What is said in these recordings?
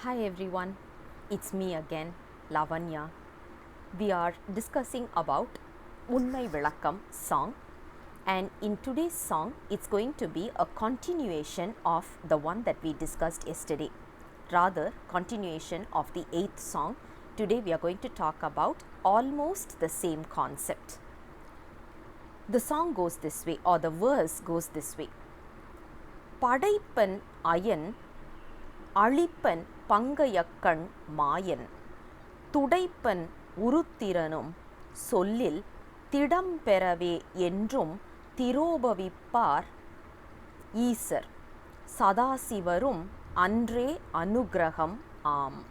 Hi everyone, it's me again, Lavanya. We are discussing about Unmai vilakkam song, and in today's song it's going to be a continuation of the one that we discussed yesterday. Rather, continuation of the 8th song. Today we are going to talk about almost the same concept. The song goes this way, or the verse goes this way. Padaippan ayan, alippan pangaya kann, maayan, thudaippan uruththiranum, sollil, thidapperavey endrum, thirobavippar, eesar, sadhaa sivarum, andrae, anugiragaraam.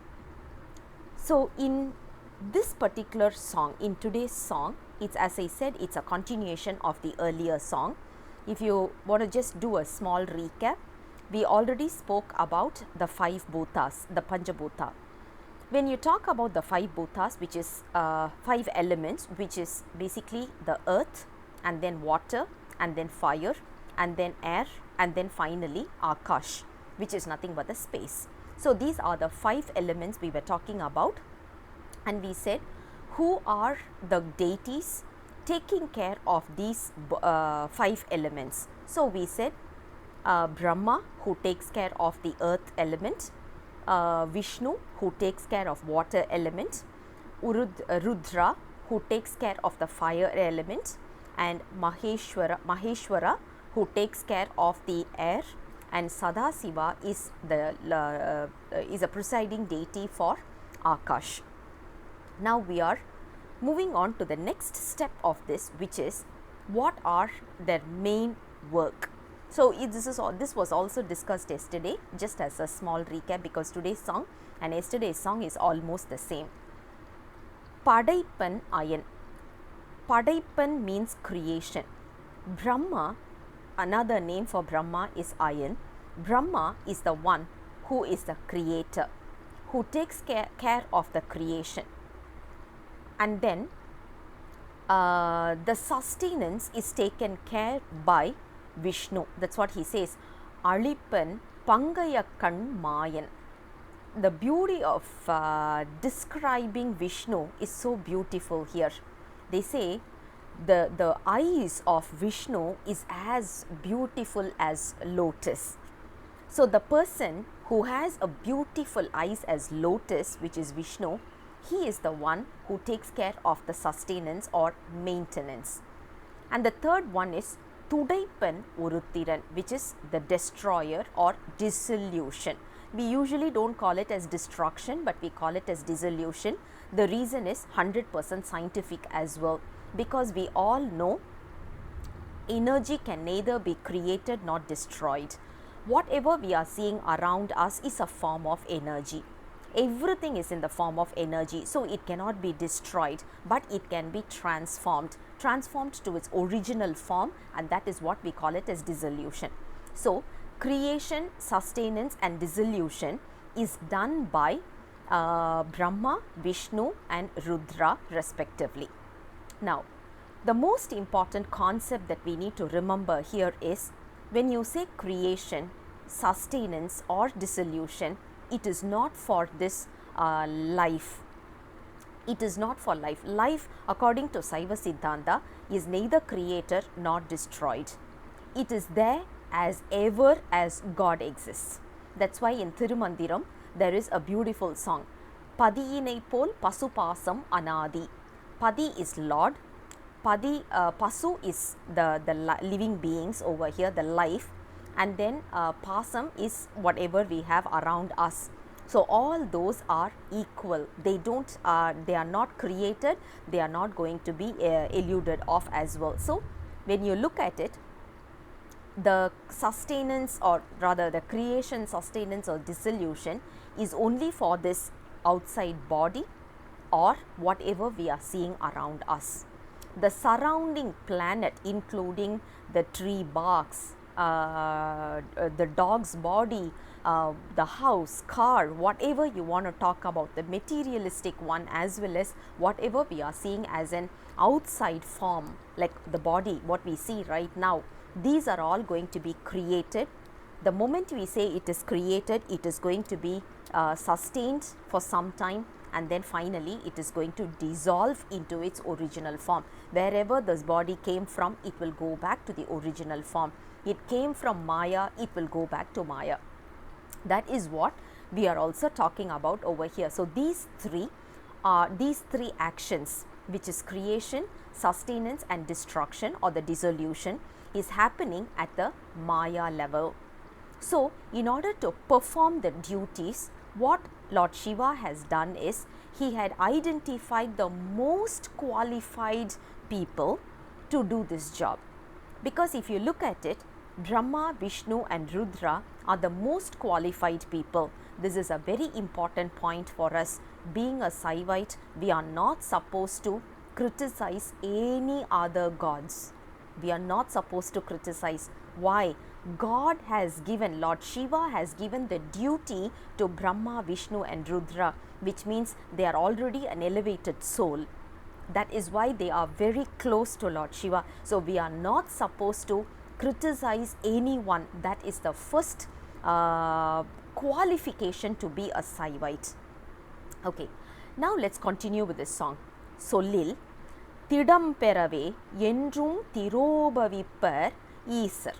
So, in this particular song, in today's song, it's, as I said, it's a continuation of the earlier song. If you want to just do a small recap, we already spoke about the 5 bhutas, the Panchabhuta. When you talk about the 5 bhutas, which is 5 elements, which is basically the earth, and then water, and then fire, and then air, and then finally akash, which is nothing but the space. So, these are the 5 elements we were talking about, and we said who are the deities taking care of these 5 elements. So, we said Brahma, who takes care of the earth element, Vishnu, who takes care of water element, Rudra, who takes care of the fire element, and Maheshwara, who takes care of the air, and Sadasiva is is a presiding deity for Akash. Now we are moving on to the next step of this, which is what are their main work. So, this was also discussed yesterday, just as a small recap, because today's song and yesterday's song is almost the same. Padaippan ayan. Padaippan means creation. Brahma, another name for Brahma is ayan. Brahma is the one who is the creator, who takes care of the creation. And then the sustenance is taken care by Vishnu. That's what he says. Alippan pangaya kann, maayan. The beauty of describing Vishnu is so beautiful here. They say the eyes of Vishnu is as beautiful as lotus. So, the person who has a beautiful eyes as lotus, which is Vishnu, he is the one who takes care of the sustenance or maintenance. And the third one is thudaippan uruththiran, which is the destroyer or dissolution. We usually don't call it as destruction, but we call it as dissolution. The reason is 100% scientific as well, because we all know energy can neither be created nor destroyed. Whatever we are seeing around us is a form of energy. Everything is in the form of energy, so it cannot be destroyed, but it can be transformed to its original form, and that is what we call it as dissolution. So, creation, sustenance and dissolution is done by Brahma, Vishnu and Rudra respectively. Now, the most important concept that we need to remember here is, when you say creation, sustenance or dissolution, it is not for this life. It is not for life. Life, according to Saiva Siddhanta, is neither created nor destroyed. It is there as ever as God exists. That's why in Thirumandiram there is a beautiful song. Padiyinai pol pasupasam anadi. Padi is Lord. Pasu is the living beings over here, the life, and then pasam is whatever we have around us. So, all those are equal. They are not created, they are not going to be eluded off as well. So, when you look at it, the sustenance, or rather the creation, sustenance or dissolution is only for this outside body or whatever we are seeing around us. The surrounding planet, including the tree barks, the dog's body, the house, car, whatever you want to talk about, the materialistic one, as well as whatever we are seeing as an outside form, like the body, what we see right now, these are all going to be created. The moment we say it is created, it is going to be sustained for some time, and then finally it is going to dissolve into its original form. Wherever this body came from, it will go back to the original form. It came from Maya, it will go back to Maya. That is what we are also talking about over here. So these three actions, which is creation, sustenance and destruction or the dissolution, is happening at the Maya level. So in order to perform the duties, what Lord Shiva has done is he had identified the most qualified people to do this job. Because if you look at it, Brahma, Vishnu and Rudra are the most qualified people. This is a very important point for us. Being a Saivite, we are not supposed to criticize any other gods. We are not supposed to criticize. Why? God has given, Lord Shiva has given the duty to Brahma, Vishnu and Rudra, which means they are already an elevated soul. That is why they are very close to Lord Shiva. So we are not supposed to criticize anyone. That is the first qualification to be a Saivite. Okay, now let's continue with this song. Sollil, thidapperavey, endrum thirobavippar, eesar.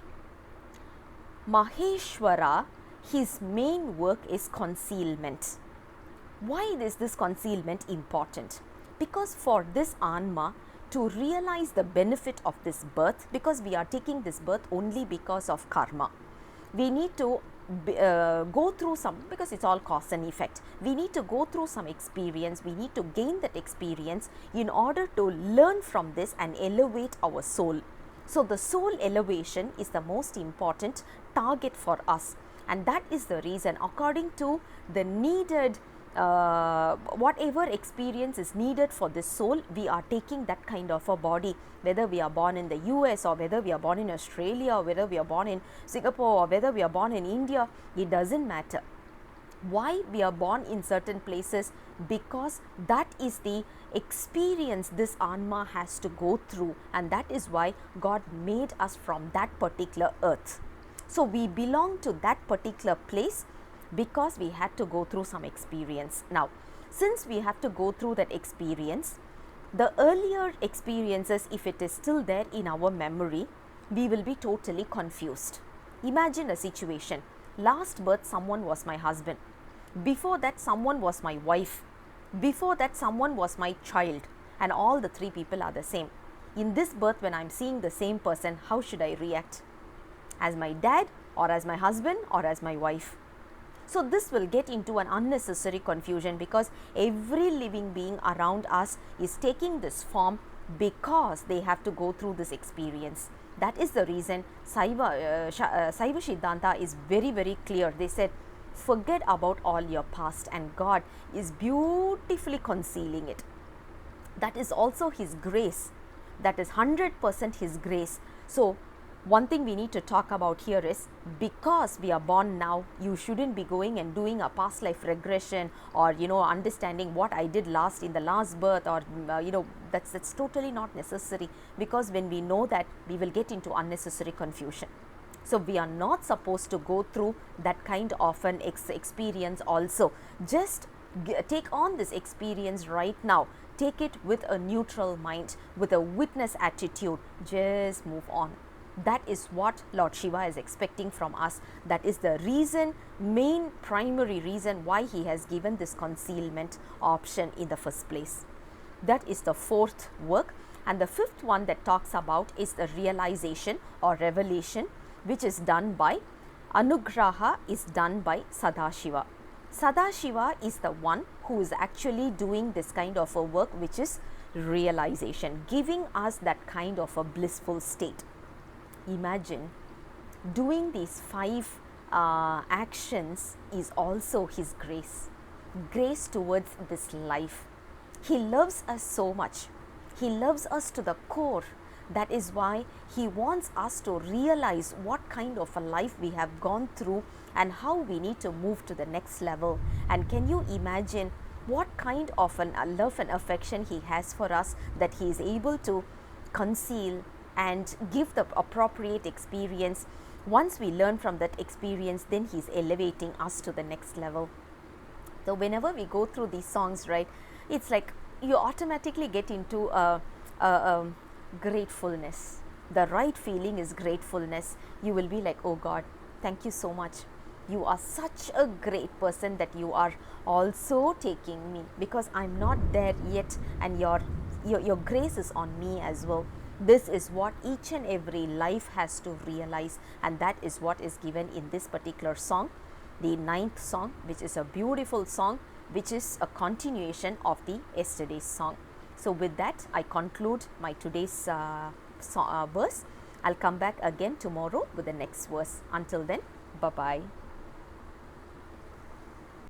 Maheshwara, his main work is concealment. Why is this concealment important? Because for this Anma to realize the benefit of this birth, because we are taking this birth only because of karma, we need to go through some, because it's all cause and effect, we need to go through some experience, we need to gain that experience in order to learn from this and elevate our soul. So the soul elevation is the most important target for us, and that is the reason, according to the needed whatever experience is needed for this soul, we are taking that kind of a body. Whether we are born in the US or whether we are born in Australia or whether we are born in Singapore or whether we are born in India, it doesn't matter. Why we are born in certain places? Because that is the experience this Anma has to go through, and that is why God made us from that particular earth. So we belong to that particular place because we had to go through some experience. Now, since we have to go through that experience, the earlier experiences, if it is still there in our memory, we will be totally confused. Imagine a situation. Last birth, someone was my husband. Before that, someone was my wife. Before that, someone was my child. And all the three people are the same. In this birth, when I am seeing the same person, how should I react? As my dad, or as my husband, or as my wife? So this will get into an unnecessary confusion, because every living being around us is taking this form because they have to go through this experience. That is the reason Saiva Siddhanta is very, very clear. They said, forget about all your past, and God is beautifully concealing it. That is also His grace. That is 100% His grace. So one thing we need to talk about here is, because we are born now, you shouldn't be going and doing a past life regression, or understanding what I did last in the last birth, or that's totally not necessary, because when we know that, we will get into unnecessary confusion. So we are not supposed to go through that kind of an experience also. Just take on this experience right now. Take it with a neutral mind, with a witness attitude. Just move on. That is what Lord Shiva is expecting from us. That is the reason, main primary reason why he has given this concealment option in the first place. That is the fourth work. And the fifth one that talks about is the realization or revelation, which is done by Anugraha, is done by Sadashiva. Sadashiva is the one who is actually doing this kind of a work, which is realization, giving us that kind of a blissful state. Imagine doing these 5 actions is also His grace, grace towards this life. He loves us so much. He loves us to the core. That is why He wants us to realize what kind of a life we have gone through and how we need to move to the next level. And can you imagine what kind of a love and affection He has for us, that He is able to conceal and give the appropriate experience. Once we learn from that experience, then He is elevating us to the next level. So whenever we go through these songs, right, it's like you automatically get into a gratefulness. The right feeling is gratefulness. You will be like, oh God, thank you so much. You are such a great person that you are also taking me, because I'm not there yet, and your grace is on me as well. This is what each and every life has to realize, and that is what is given in this particular song, the ninth song, which is a beautiful song, which is a continuation of the yesterday's song. So with that, I conclude my today's verse. I'll come back again tomorrow with the next verse. Until then, bye bye.